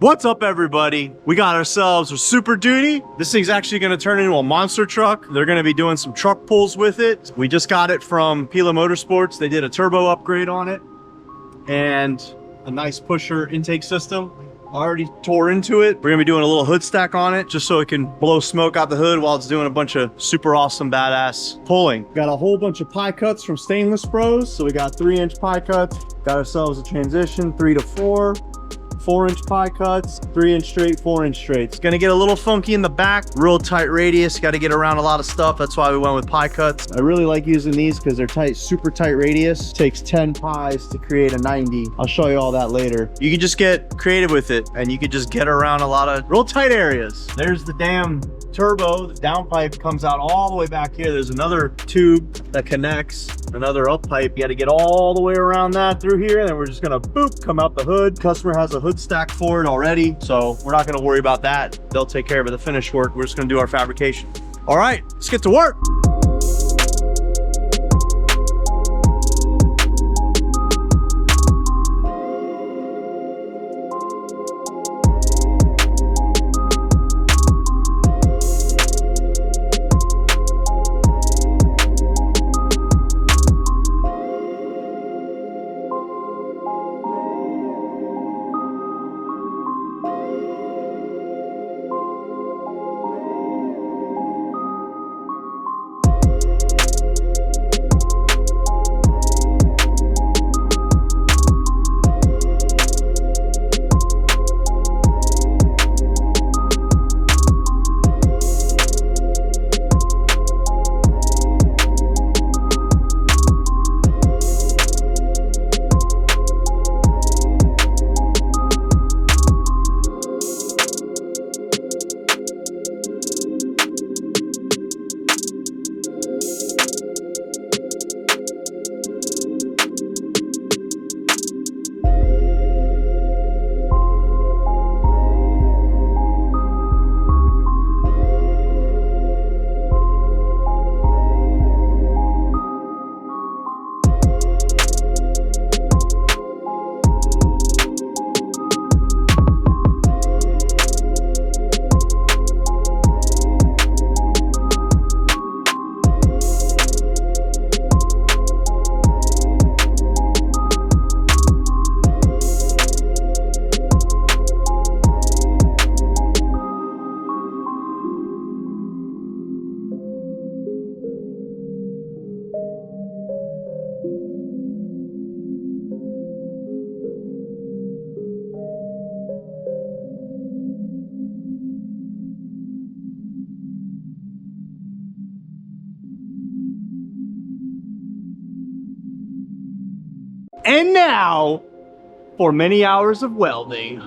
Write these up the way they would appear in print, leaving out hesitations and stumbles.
What's up, everybody? We got ourselves a Super Duty. This thing's actually going to turn into a monster truck. They're going to be doing some truck pulls with it. We just got it from PELA Motorsports. They did a turbo upgrade on it and a nice pusher intake system. Already tore into it. We're gonna be doing a little hood stack on it just so it can blow smoke out the hood while it's doing a bunch of super awesome badass pulling. Got a whole bunch of pie cuts from Stainless Bros. So we got 3-inch pie cuts. Got ourselves a transition 3 to 4. 4-inch pie cuts, 3-inch straight, 4-inch straight. It's gonna get a little funky in the back, real tight radius, got to get around a lot of stuff. That's why we went with pie cuts. I really like using these because they're tight, super tight radius. It takes 10 pies to create a 90. I'll show you all that later. You can just get creative with it and you can just get around a lot of real tight areas. There's the damn turbo. The downpipe comes out all the way back here. There's another tube that connects, another up pipe. You got to get all the way around that through here, and then we're just gonna boop, come out the hood. Customer has a hood stack for it already, so we're not gonna worry about that. They'll take care of the finish work. We're just gonna do our fabrication. All right, let's get to work. And now, for many hours of welding.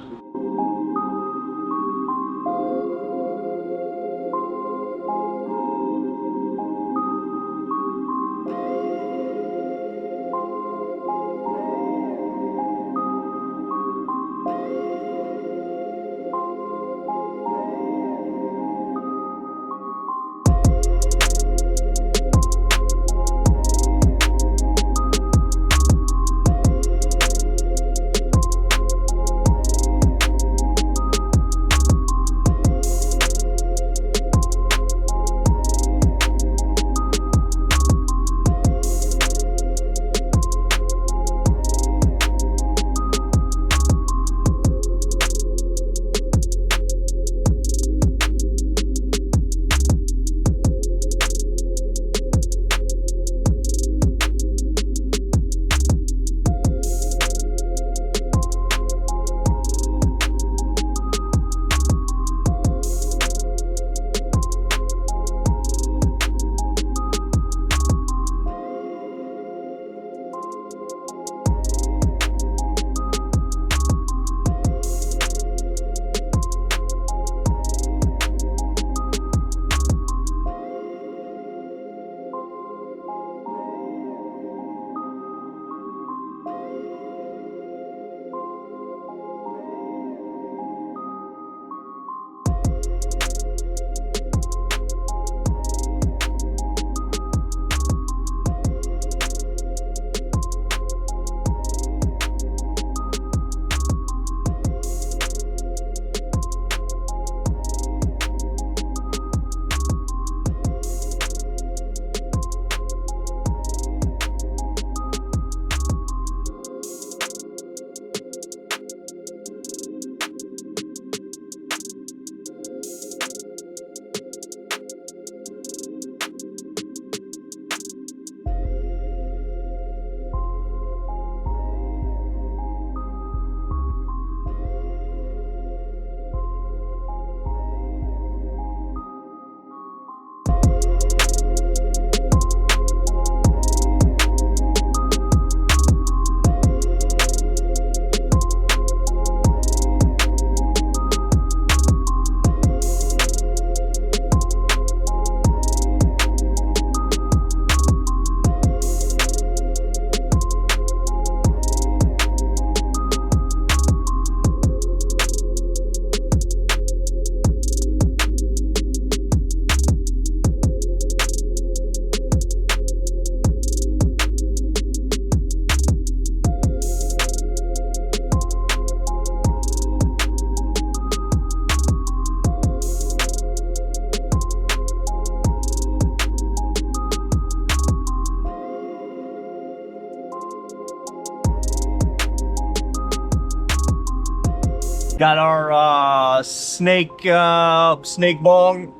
Got our snake bong.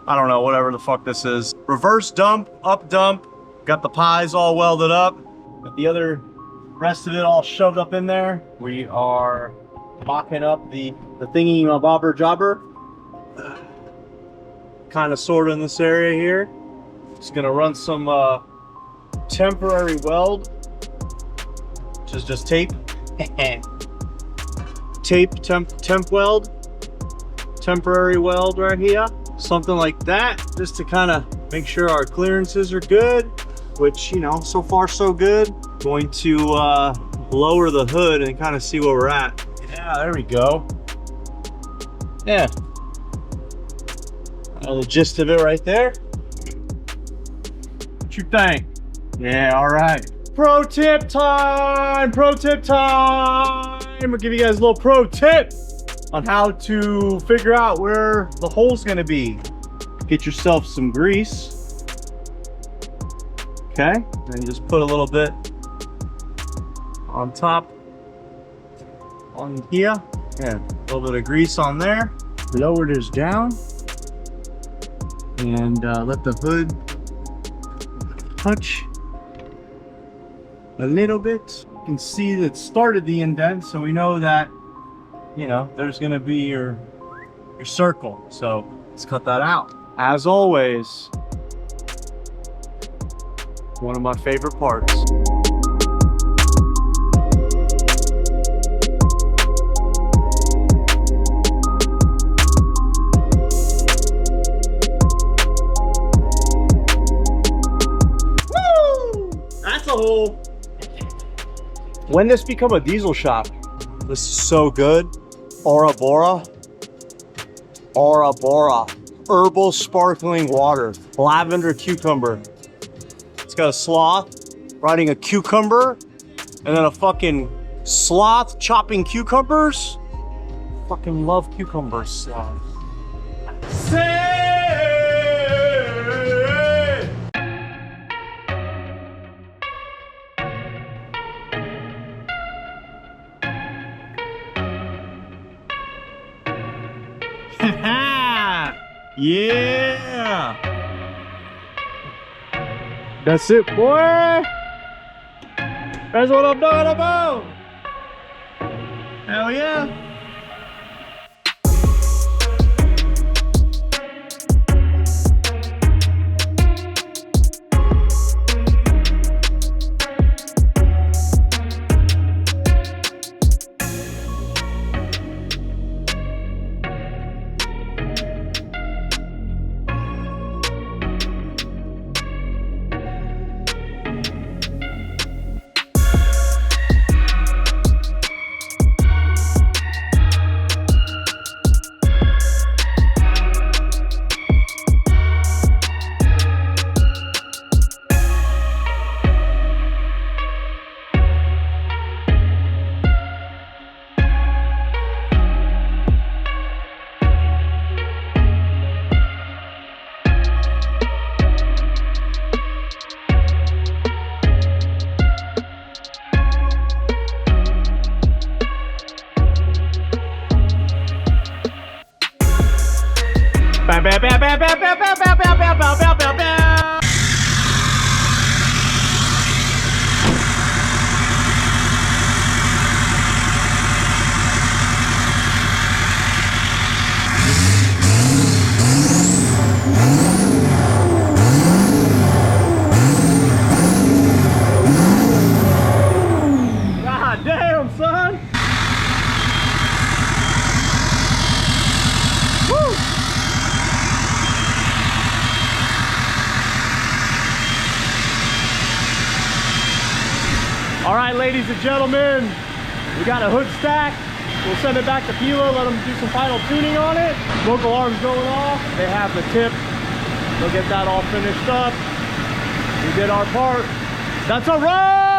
I don't know, whatever the fuck this is. Reverse dump, up dump. Got the pies all welded up. Got the other rest of it all shoved up in there. We are mocking up the thingy bobber jobber. Kind of sort of in this area here. Just gonna run some temporary weld, which is just tape. temp weld, temporary weld right here, something like that, just to kind of make sure our clearances are good, which, you know, so far so good. Going to lower the hood and kind of see where we're at. Yeah, there we go. Yeah, the gist of it right there. What you think? Yeah, all right. Pro tip time! Pro tip time! I'm gonna give you guys a little pro tip on how to figure out where the hole's gonna be. Get yourself some grease. Okay, and you just put a little bit on top, on here, and a little bit of grease on there. Lower this down, and let the hood touch a little bit. You can see that started the indent, so we know that, you know, there's gonna be your circle. So let's cut that out. As always, one of my favorite parts. Woo! That's a hole. When this become a diesel shop, this is so good. Ora Bora. Herbal sparkling water. Lavender cucumber. It's got a sloth riding a cucumber and then a fucking sloth chopping cucumbers. Fucking love cucumbers, sloth. Yeah, that's it, boy. That's what I'm talking about. Hell yeah. God damn, son. Woo. All right, ladies and gentlemen, we got a hood stack. We'll send it back to PELA, let them do some final tuning on it. Smoke alarm's going off. They have the tip. They'll get that all finished up. We did our part. That's a wrap!